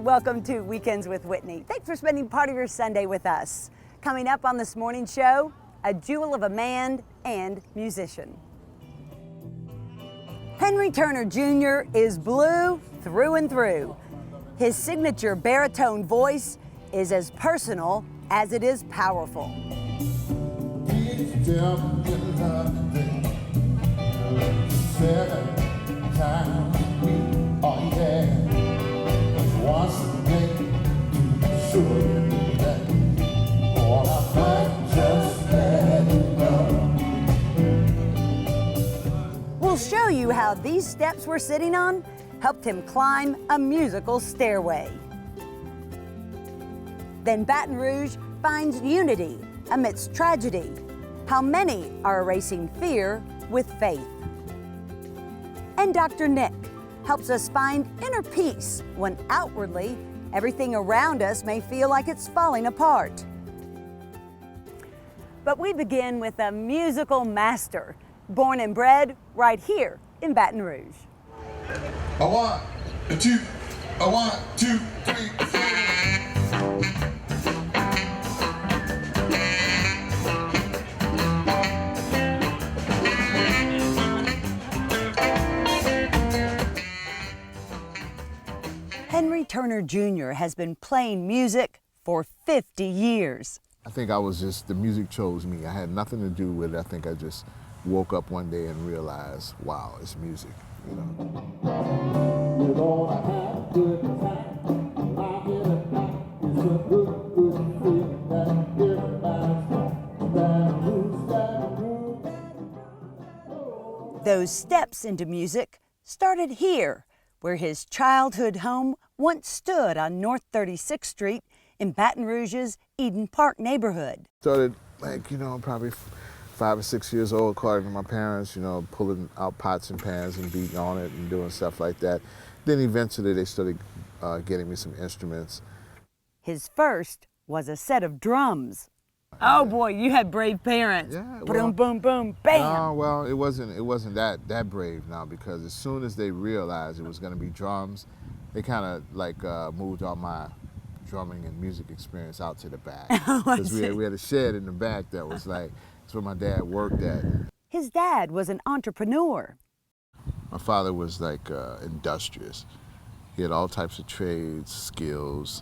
welcome to Weekends with Whitney. Thanks for spending part of your Sunday with us. Coming up on this morning show, a jewel of a man and musician. Henry Turner Jr. is blue through and through. His signature baritone voice is as personal as it is powerful. We'll show you how these steps we're sitting on helped him climb a musical stairway. Then Baton Rouge finds unity amidst tragedy, how many are erasing fear with faith. And Dr. Nick helps us find inner peace when outwardly everything around us may feel like it's falling apart. But we begin with a musical master, born and bred right here in Baton Rouge. A one, a two, a 1, 2, 3, 4. Henry Turner Jr. has been playing music for 50 years. I think the music chose me. I had nothing to do with it. I think I just woke up one day and realized, wow, it's music, you know. Those steps into music started here, where his childhood home once stood on North 36th Street in Baton Rouge's Eden Park neighborhood. Started probably 5 or 6 years old, according to my parents, pulling out pots and pans and beating on it and doing stuff like that. Then eventually they started getting me some instruments. His first was a set of drums. Oh boy, you had brave parents. Yeah, boom, boom, boom, bam. No, well, it wasn't that brave now, because as soon as they realized it was going to be drums, they kind of moved all my drumming and music experience out to the back. Because we had a shed in the back that was that's where my dad worked at. His dad was an entrepreneur. My father was industrious. He had all types of trades, skills.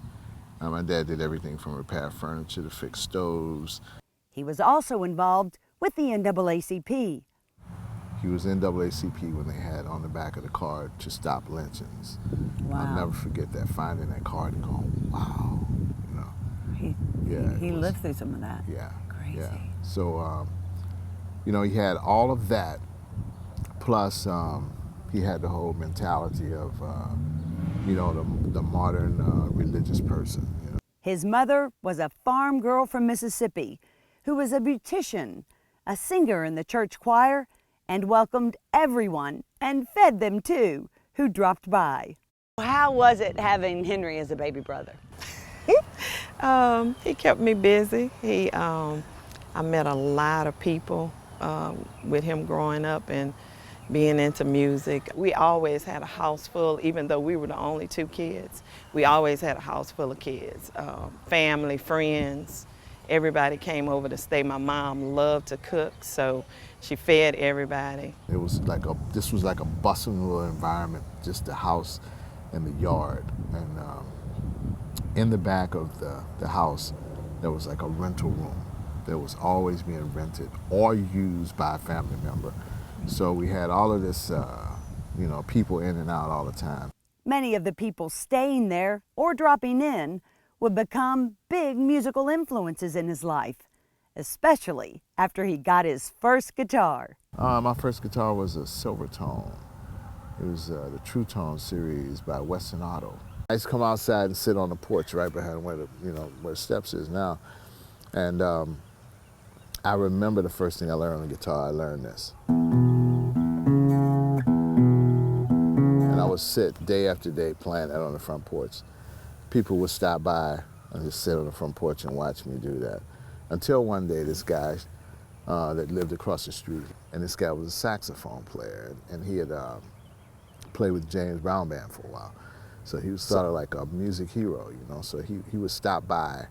My dad did everything from repair furniture to fix stoves. He was also involved with the NAACP. He was NAACP when they had on the back of the card to stop lynchings. Wow. I'll never forget that, finding that card and going, wow, He lived through some of that. Yeah. Crazy. Yeah. So, he had all of that, plus he had the whole mentality of, the modern religious person. His mother was a farm girl from Mississippi who was a beautician, a singer in the church choir, and welcomed everyone, and fed them too, who dropped by. How was it having Henry as a baby brother? He kept me busy. I met a lot of people with him growing up and being into music. We always had a house full, even though we were the only 2 kids. We always had a house full of kids, family, friends. Everybody came over to stay. My mom loved to cook, so she fed everybody. It was this was like a bustling little environment, just the house and the yard. And in the back of the house, there was like a rental room that was always being rented or used by a family member. So we had all of this, people in and out all the time. Many of the people staying there or dropping in would become big musical influences in his life, especially after he got his first guitar. My first guitar was a Silver Tone. It was the True Tone series by Western Auto. I used to come outside and sit on the porch right behind where the steps is now. And I remember the first thing I learned on the guitar, I learned this. And I would sit day after day playing that on the front porch. People would stop by and just sit on the front porch and watch me do that. Until one day, this guy that lived across the street, and this guy was a saxophone player, and he had played with James Brown Band for a while. So he was sort of like a music hero, you know. So he would stop by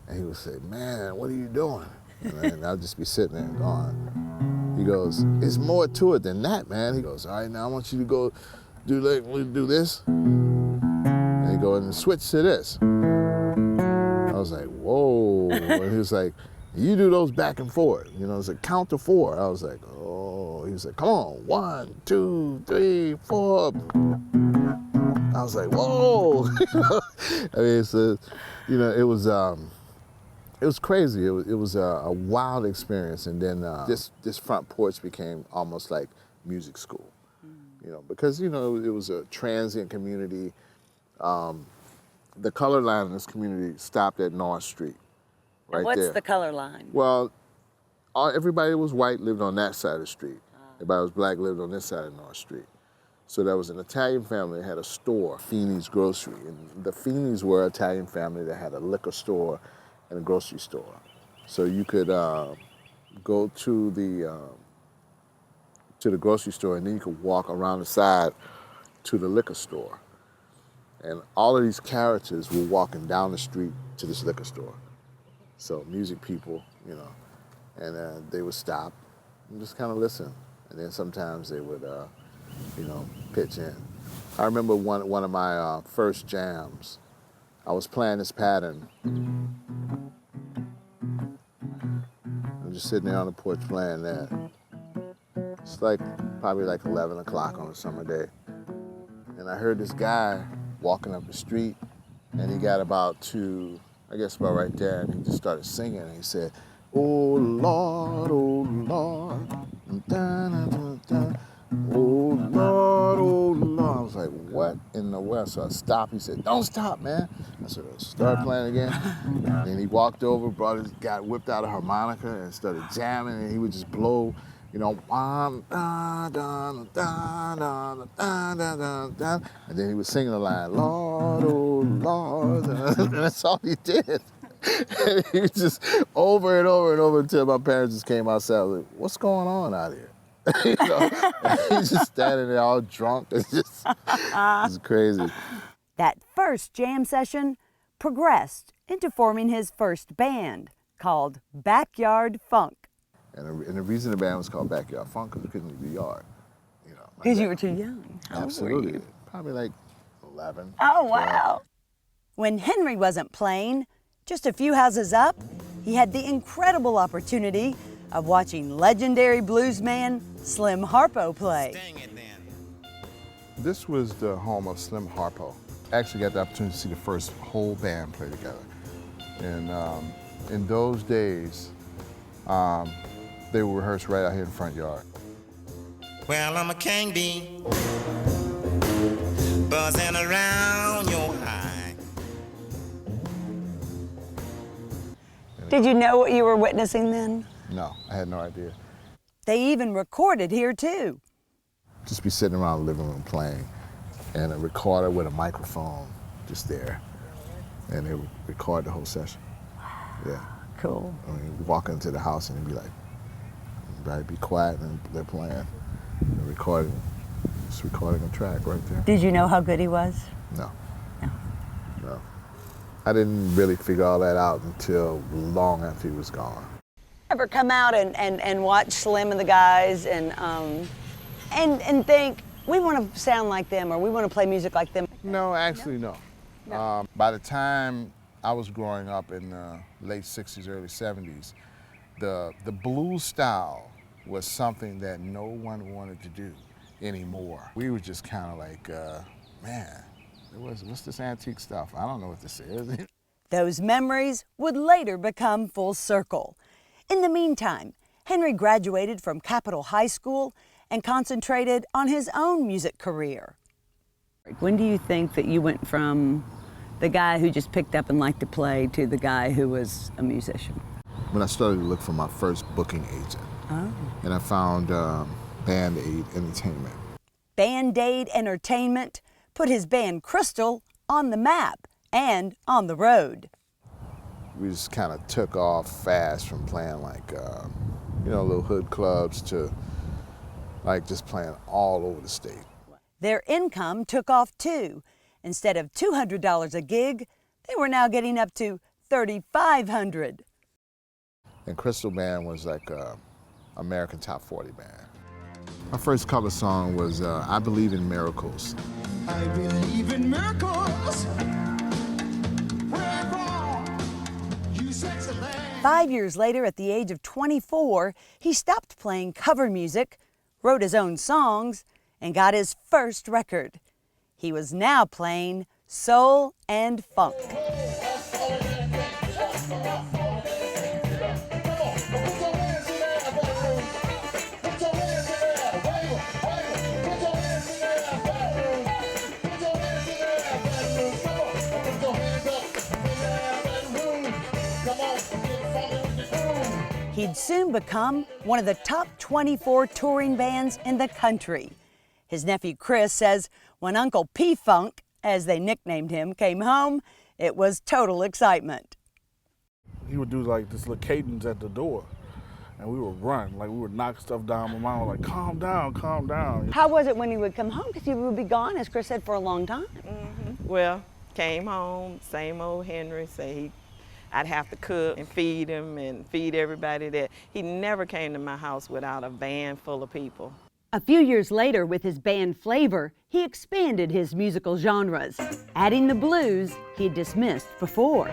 and he would say, "Man, what are you doing?" And I'd just be sitting there and going. He goes, "It's more to it than that, man." He goes, "All right, now I want you to go do this." And he go and switch to this. I was like, "Whoa." And he was like, "You do those back and forth." You know, it's like count to 4. I was like, "Oh." He was like, "Come on, 1, 2, 3, 4. I was like, "Whoa." I mean, so, you know, it was crazy. It was a wild experience. And then this front porch became almost like music school, you know, because, you know, it was a transient community. The color line in this community stopped at North Street, right What's there. the color line? Well, everybody that was white lived on that side of the street. Everybody that was black lived on this side of North Street. So there was an Italian family that had a store, Feeney's Grocery. And the Feeneys were an Italian family that had a liquor store and a grocery store. So you could go to the grocery store and then you could walk around the side to the liquor store. And all of these characters were walking down the street to this liquor store. So music people, you know, and they would stop and just kind of listen. And then sometimes they would, you know, pitch in. I remember one of my first jams. I was playing this pattern. I'm just sitting there on the porch playing that. It's probably like 11 o'clock on a summer day. And I heard this guy walking up the street, and he got about right there, and he just started singing, and he said, "Oh Lord, oh Lord, dun, dun, dun, dun. Oh Lord, oh Lord." I was like, "What in the world?" So I stopped. He said, "Don't stop, man." I said, "Start playing again." And he walked over, whipped out a harmonica and started jamming, and he would just blow, you know, dun, dun, dun, dun, dun, dun, dun, dun. And then he was singing the line, "Lord, oh Lord," and that's all he did. And he was just over and over and over until my parents just came outside. I was like, "What's going on out here?" You know, he's just standing there all drunk. It's crazy. That first jam session progressed into forming his first band called Backyard Funk. And the reason the band was called Backyard Funk is we couldn't leave the yard. You know, Because you were too young. Absolutely. Probably like 11. Oh, wow. When Henry wasn't playing, just a few houses up, he had the incredible opportunity of watching legendary bluesman Slim Harpo play. This was the home of Slim Harpo. I actually got the opportunity to see the first whole band play together. And in those days, they would rehearse right out here in the front yard. Well, I'm a king bee, buzzing around your eye. Did you know what you were witnessing then? No, I had no idea. They even recorded here too. Just be sitting around the living room playing, and a recorder with a microphone just there. And they would record the whole session. Yeah. Cool. I mean, you walk into the house and it'd be like, everybody be quiet, and they're playing. They're just recording a track right there. Did you know how good he was? No. No. No. I didn't really figure all that out until long after he was gone. Ever come out and watch Slim and the guys and think, we want to sound like them or we want to play music like them? No, actually, no. By the time I was growing up in the late 60s, early 70s, the blues style was something that no one wanted to do anymore. We were just kind of like, man, what's this antique stuff? I don't know what this is. Those memories would later become full circle. In the meantime, Henry graduated from Capitol High School and concentrated on his own music career. When do you think that you went from the guy who just picked up and liked to play to the guy who was a musician? When I started to look for my first booking agent. Oh. And I found Band-Aid Entertainment. Band-Aid Entertainment put his band Crystal on the map and on the road. We just kind of took off fast from playing like, little hood clubs to like just playing all over the state. Their income took off too, Instead of $200 a gig, they were now getting up to $3,500. And Crystal Band was like a American Top 40 band. My first cover song was I Believe in Miracles. I believe in miracles. 5 years later, at the age of 24, he stopped playing cover music, wrote his own songs, and got his first record. He was now playing soul and funk. He'd soon become one of the top 24 touring bands in the country. His nephew Chris says when Uncle P-Funk, as they nicknamed him, came home, it was total excitement. He would do like this little cadence at the door, and we would run, like we would knock stuff down. My mom was like, calm down, calm down. How was it when he would come home? Because he would be gone, as Chris said, for a long time. Well, came home, same old Henry, say I'd have to cook and feed him and feed everybody there. He never came to my house without a van full of people. A few years later, with his band Flavor, he expanded his musical genres, adding the blues he'd dismissed before.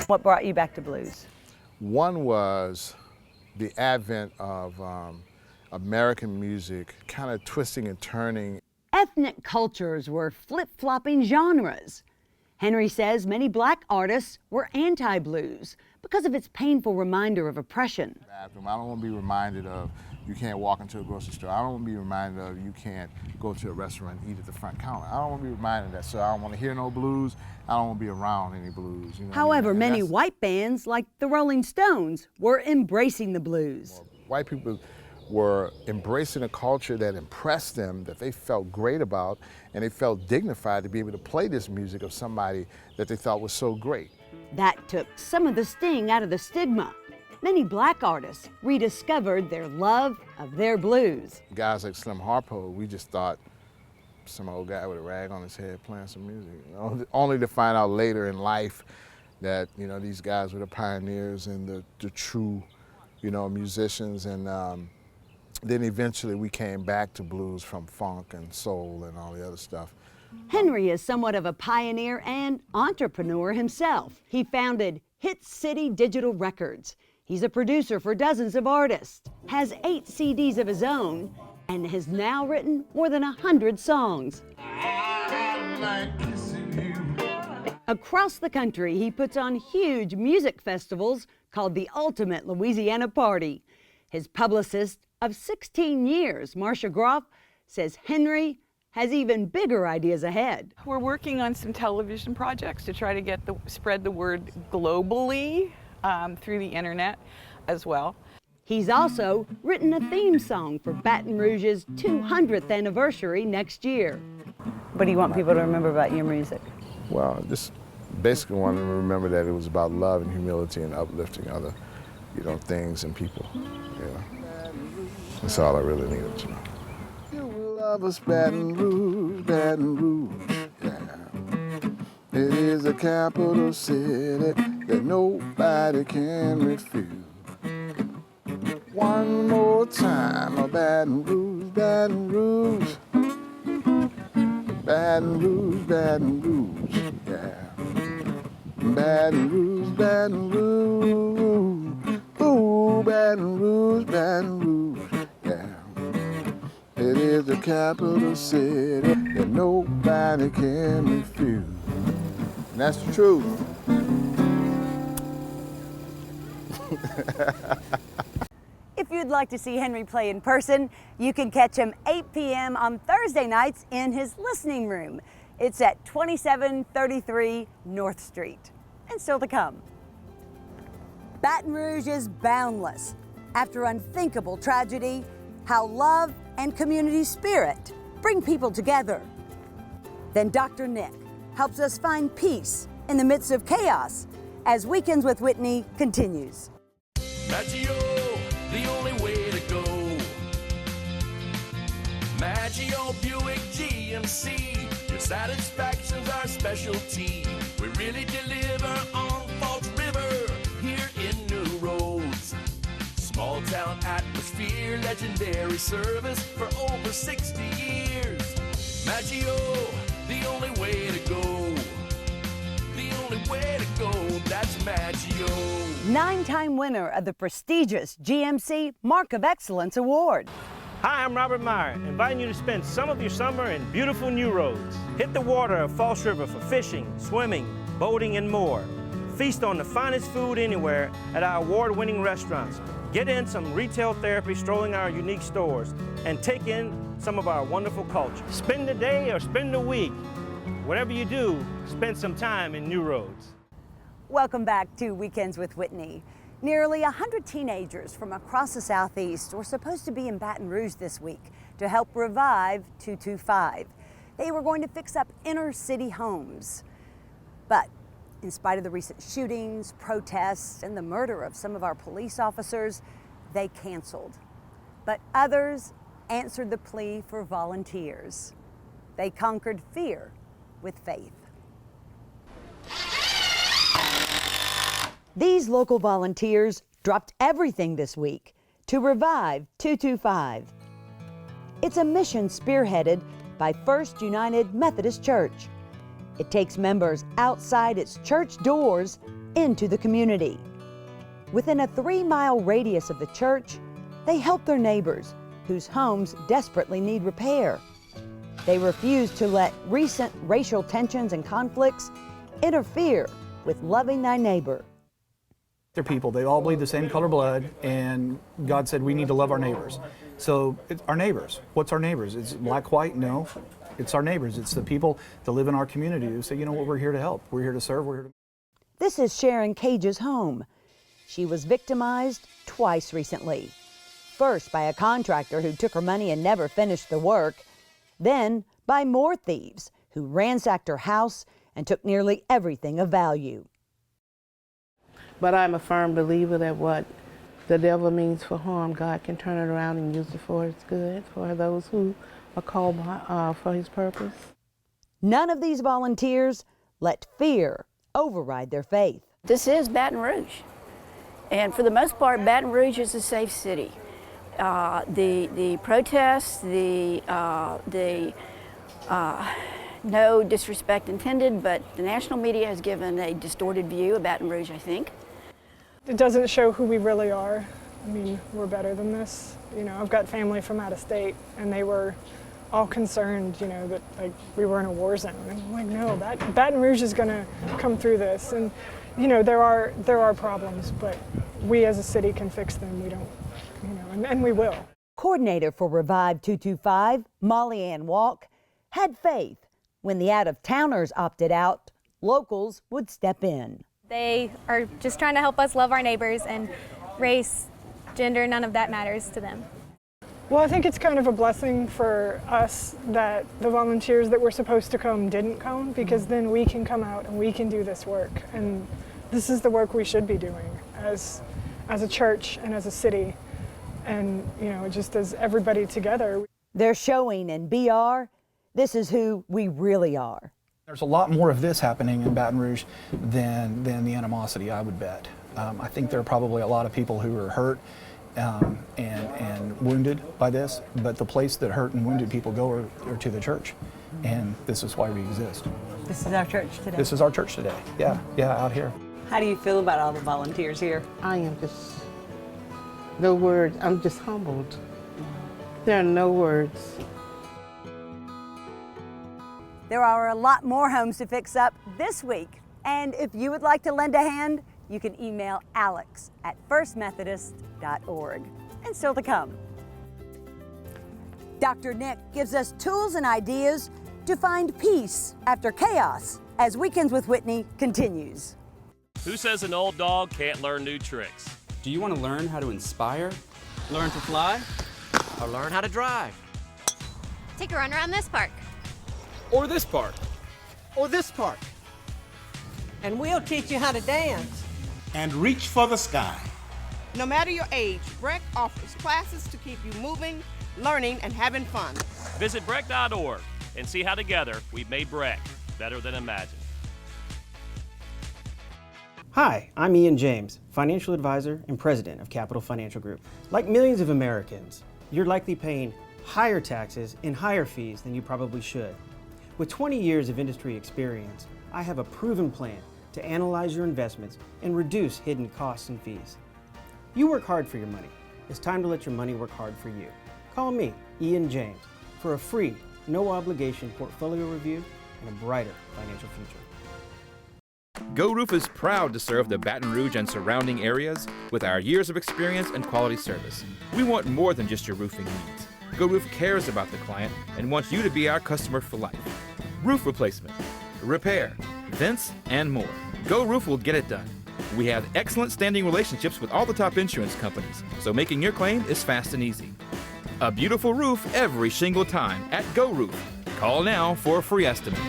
What brought you back to blues? One was the advent of American music kind of twisting and turning. Ethnic cultures were flip-flopping genres. Henry says many black artists were anti-blues because of its painful reminder of oppression. I don't want to be reminded of you can't walk into a grocery store. I don't want to be reminded of you can't go to a restaurant and eat at the front counter. I don't want to be reminded of that, so I don't want to hear no blues. I don't want to be around any blues. You know However, what I mean? many white bands like the Rolling Stones were embracing the blues. White people were embracing a culture that impressed them, that they felt great about, and they felt dignified to be able to play this music of somebody that they thought was so great. That took some of the sting out of the stigma. Many black artists rediscovered their love of their blues. Guys like Slim Harpo, we just thought some old guy with a rag on his head playing some music. Only to find out later in life that, you know, these guys were the pioneers and the true, you know, musicians. And then eventually we came back to blues from funk and soul and all the other stuff. Henry is somewhat of a pioneer and entrepreneur himself. He founded Hit City Digital Records. He's a producer for dozens of artists, has 8 CDs of his own, and has now written more than 100 songs. Across the country, he puts on huge music festivals called the Ultimate Louisiana Party. His publicist of 16 years, Marcia Groff, says Henry has even bigger ideas ahead. We're working on some television projects to try to spread the word globally through the internet as well. He's also written a theme song for Baton Rouge's 200th anniversary next year. What do you want people to remember about your music? Well, just basically want them to remember that it was about love and humility and uplifting other, you know, things and people. Yeah. That's all I really needed to know. You will love us, Baton Rouge, Baton Rouge, yeah. It is a capital city that nobody can refuse. One more time, Baton Rouge, Baton Rouge. Baton Rouge, Baton Rouge, yeah. Baton Rouge, Baton Rouge. Ooh, Baton Rouge, Baton Rouge, yeah. It is the capital city that nobody can refuse. And that's the truth. If you'd like to see Henry play in person, you can catch him 8 p.m. on Thursday nights in his listening room. It's at 2733 North Street. And still to come. Baton Rouge is boundless. After unthinkable tragedy, how love and community spirit bring people together. Then Dr. Nick helps us find peace in the midst of chaos as Weekends with Whitney continues. Maggio, the only way to go. Maggio Buick GMC, it's Satisfaction's our specialty. We really deliver on Falls River here in New Roads. Small town atmosphere, legendary service for over 60 years. Maggio, the only way to go. The only way to go, that's Maggio. 9-time winner of the prestigious GMC Mark of Excellence Award. Hi, I'm Robert Meyer, inviting you to spend some of your summer in beautiful New Roads. Hit the water of Falls River for fishing, swimming, boating, and more. Feast on the finest food anywhere at our award-winning restaurants. Get in some retail therapy strolling our unique stores and take in some of our wonderful culture. Spend the day or spend the week. Whatever you do, spend some time in New Roads. Welcome back to Weekends with Whitney. Nearly 100 teenagers from across the Southeast were supposed to be in Baton Rouge this week to help revive 225. They were going to fix up inner city homes. But in spite of the recent shootings, protests, and the murder of some of our police officers, they canceled. But others answered the plea for volunteers. They conquered fear with faith. These local volunteers dropped everything this week to revive 225. It's a mission spearheaded by First United Methodist Church. It takes members outside its church doors into the community. Within a 3-mile radius of the church, they help their neighbors whose homes desperately need repair. They refuse to let recent racial tensions and conflicts interfere with loving thy neighbor. They're people. They all bleed the same color blood, and God said we need to love our neighbors. So it's our neighbors. What's our neighbors? It's black, white? No. It's our neighbors. It's the people that live in our community who say, you know what, we're here to help. We're here to serve. We're here to... This is Sharon Cage's home. She was victimized twice recently. First by a contractor who took her money and never finished the work. Then by more thieves who ransacked her house and took nearly everything of value. But I'm a firm believer that what the devil means for harm, God can turn it around and use it for his good, for those who are called for his purpose. None of these volunteers let fear override their faith. This is Baton Rouge, and for the most part, Baton Rouge is a safe city. The protests, no disrespect intended, but the national media has given a distorted view of Baton Rouge, I think. It doesn't show who we really are. I mean, we're better than this. You know, I've got family from out of state, and they were all concerned, you know, that like we were in a war zone. And I'm like, no, Baton Rouge is going to come through this. And, you know, there are problems, but we as a city can fix them. We don't, you know, and we will. Coordinator for Revive 225, Molly Ann Walk, had faith when the out-of-towners opted out, locals would step in. They are just trying to help us love our neighbors, and race, gender, none of that matters to them. Well, I think it's kind of a blessing for us that the volunteers that were supposed to come didn't come, because then we can come out and we can do this work. And this is the work we should be doing as a church and as a city, and, you know, just as everybody together. They're showing in BR, this is who we really are. There's a lot more of this happening in Baton Rouge than the animosity, I would bet. I think there are probably a lot of people who are hurt and wounded by this, but the place that hurt and wounded people go are to the church, and this is why we exist. This is our church today. This is our church today, yeah, out here. How do you feel about all the volunteers here? I am just, no words, I'm just humbled. There are no words. There are a lot more homes to fix up this week, and if you would like to lend a hand, you can email alex@firstmethodist.org. And still to come, Dr. Nick gives us tools and ideas to find peace after chaos as Weekends with Whitney continues. Who says an old dog can't learn new tricks? Do you want to learn how to inspire, learn to fly, or learn how to drive? Take a run around this park. Or this park. Or this park. And we'll teach you how to dance. And reach for the sky. No matter your age, Breck offers classes to keep you moving, learning, and having fun. Visit Breck.org. and see how together we've made Breck better than imagined. Hi, I'm Ian James, financial advisor and president of Capital Financial Group. Like millions of Americans, you're likely paying higher taxes and higher fees than you probably should. With 20 years of industry experience, I have a proven plan to analyze your investments and reduce hidden costs and fees. You work hard for your money. It's time to let your money work hard for you. Call me, Ian James, for a free, no-obligation portfolio review and a brighter financial future. Go Roof is proud to serve the Baton Rouge and surrounding areas with our years of experience and quality service. We want more than just your roofing needs. Go Roof cares about the client and wants you to be our customer for life. Roof replacement, repair, vents, and more. Go Roof will get it done. We have excellent standing relationships with all the top insurance companies, so making your claim is fast and easy. A beautiful roof every single time at Go Roof. Call now for a free estimate.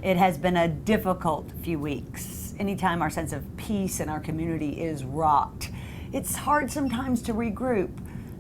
It has been a difficult few weeks. Anytime our sense of peace in our community is rocked, it's hard sometimes to regroup.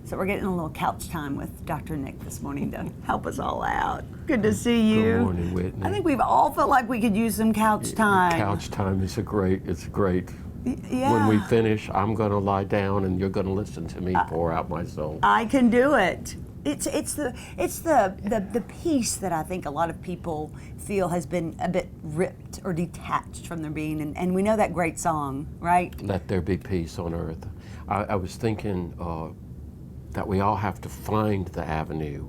So we're getting a little couch time with Dr. Nick this morning to help us all out. Good to see you. Good morning, Whitney. I think we've all felt like we could use some couch time. Couch time is it's great. Yeah. When we finish, I'm going to lie down and you're going to listen to me pour out my soul. I can do it. It's the piece that I think a lot of people feel has been a bit ripped or detached from their being, and we know that great song, right? Let there be peace on earth. I was thinking that we all have to find the avenue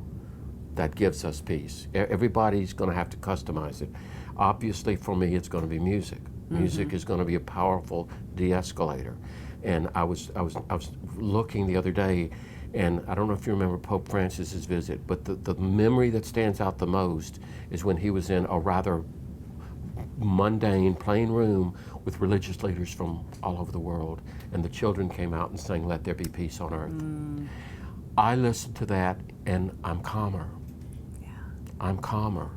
that gives us peace. Everybody's going to have to customize it. Obviously, for me, it's going to be music. Music is going to be a powerful de-escalator. And I was looking the other day, and I don't know if you remember Pope Francis's visit, but the memory that stands out the most is when he was in a rather mundane, plain room with religious leaders from all over the world, and the children came out and sang, "Let there be peace on earth." I listened to that, and I'm calmer. Yeah. I'm calmer.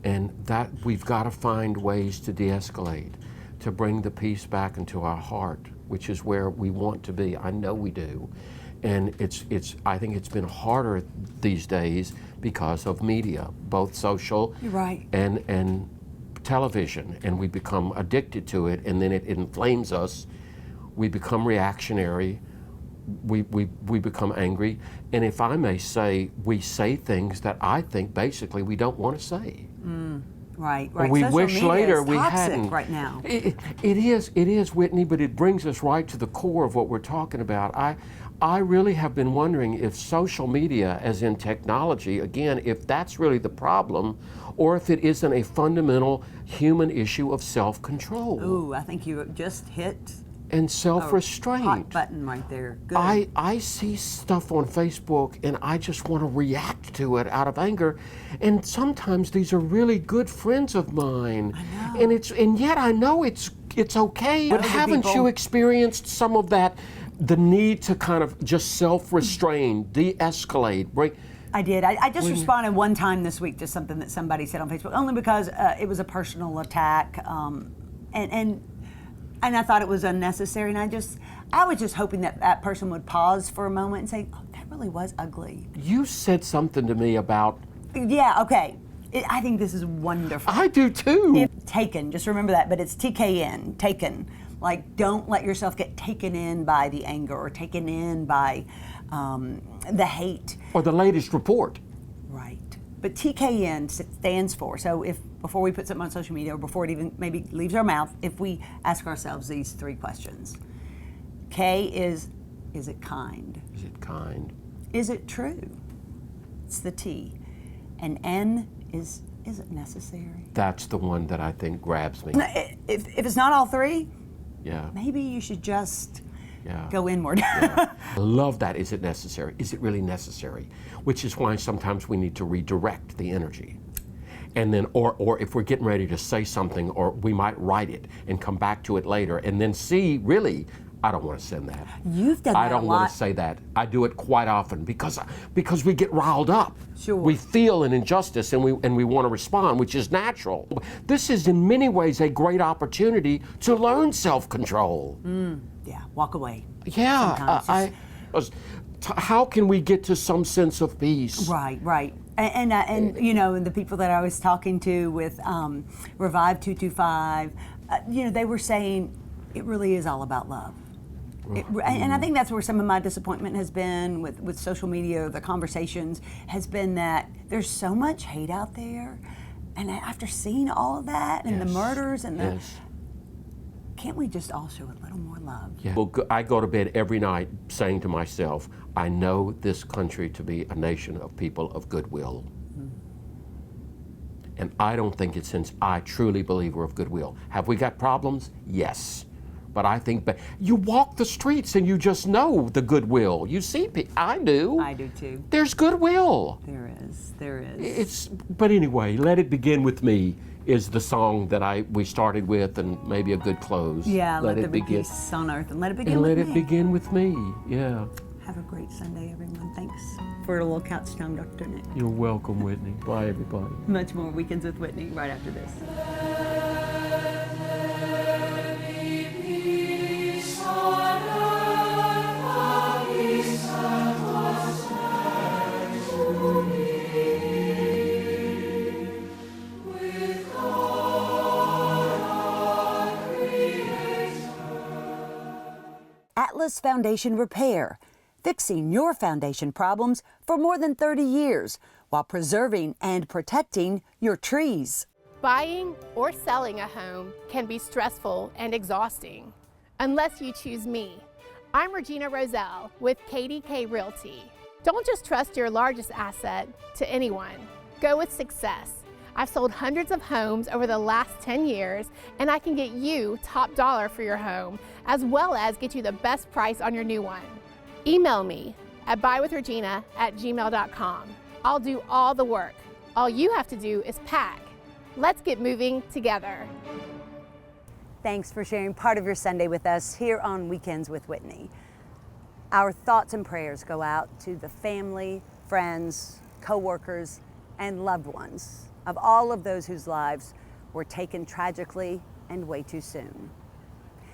And that we've got to find ways to de-escalate, to bring the peace back into our heart, which is where we want to be. I know we do. And I think it's been harder these days because of media, both social and television, and we become addicted to it, and then it inflames us. We become reactionary. We become angry, and if I may say, we say things that I think basically we don't want to say. Right. We Social wish media later is we toxic hadn't. right now. It is, Whitney, but it brings us right to the core of what we're talking about. I really have been wondering if social media, as in technology, again, if that's really the problem, or if it isn't a fundamental human issue of self-control. Ooh, I think you just hit and self-restraint. Hot button right there. Good. I see stuff on Facebook and I just want to react to it out of anger. And sometimes these are really good friends of mine. I know. And yet I know it's okay. But haven't you experienced some of that, the need to kind of just self-restrain, de-escalate, break? I did. I just responded one time this week to something that somebody said on Facebook, only because it was a personal attack. And I thought it was unnecessary, and I was just hoping that that person would pause for a moment and say, "Oh, that really was ugly." You said something to me about. Yeah. Okay. I think this is wonderful. I do too. Taken. Just remember that, but it's TKN. Taken. Like, don't let yourself get taken in by the anger or taken in by the hate or the latest report. Right. But TKN stands for, so if before we put something on social media or before it even maybe leaves our mouth, if we ask ourselves these three questions. K is it kind? Is it kind? Is it true? It's the T. And N is it necessary? That's the one that I think grabs me. If it's not all three, yeah, maybe you should just go inward. I love that. Is it necessary? Is it really necessary? Which is why sometimes we need to redirect the energy. And then, or if we're getting ready to say something, or we might write it and come back to it later and then see, really, I don't want to send that. You've done that I don't a want lot. to say that. I do it quite often because we get riled up. Sure. We feel an injustice and we want to respond, which is natural. This is in many ways a great opportunity to learn self-control. Yeah, walk away. Yeah, Sometimes how can we get to some sense of peace? Right. And you know, and the people that I was talking to with Revive 225, you know, they were saying it really is all about love. And I think that's where some of my disappointment has been with social media, the conversations, has been that there's so much hate out there. And after seeing all of that and the murders and the, can't we just all show a little more love? Yeah. Well, I go to bed every night saying to myself, I know this country to be a nation of people of goodwill. And I don't think it's since I truly believe we're of goodwill. Have we got problems? Yes. But I think you walk the streets and you just know the goodwill. You see, I do. I do too. There's goodwill. There is. But anyway, Let It Begin With Me is the song that we started with, and maybe a good close. Yeah, let there be peace on earth, and let it begin and with me. let it begin with me. Yeah. Have a great Sunday, everyone. Thanks for a little couch time, Dr. Nick. You're welcome, Whitney. Bye, everybody. Much more Weekends with Whitney right after this. Atlas Foundation Repair, fixing your foundation problems for more than 30 years while preserving and protecting your trees. Buying or selling a home can be stressful and exhausting, unless you choose me. I'm Regina Roselle with KDK Realty. Don't just trust your largest asset to anyone. Go with success. I've sold hundreds of homes over the last 10 years, and I can get you top dollar for your home, as well as get you the best price on your new one. Email me at buywithregina@gmail.com. I'll do all the work. All you have to do is pack. Let's get moving together. Thanks for sharing part of your Sunday with us here on Weekends with Whitney. Our thoughts and prayers go out to the family, friends, co-workers, and loved ones of all of those whose lives were taken tragically and way too soon.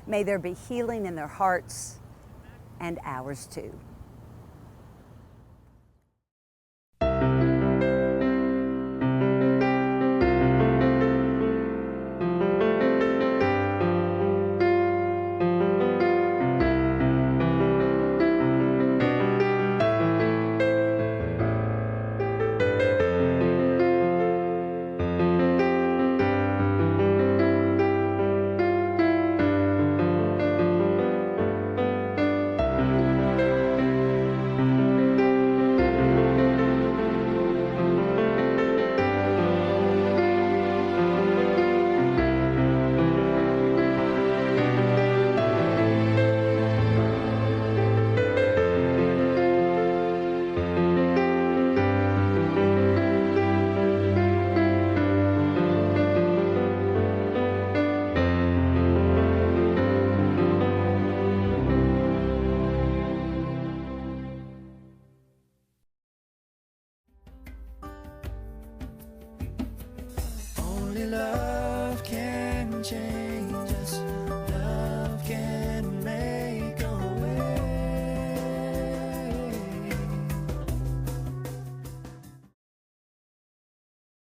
May there be healing in their hearts and ours too.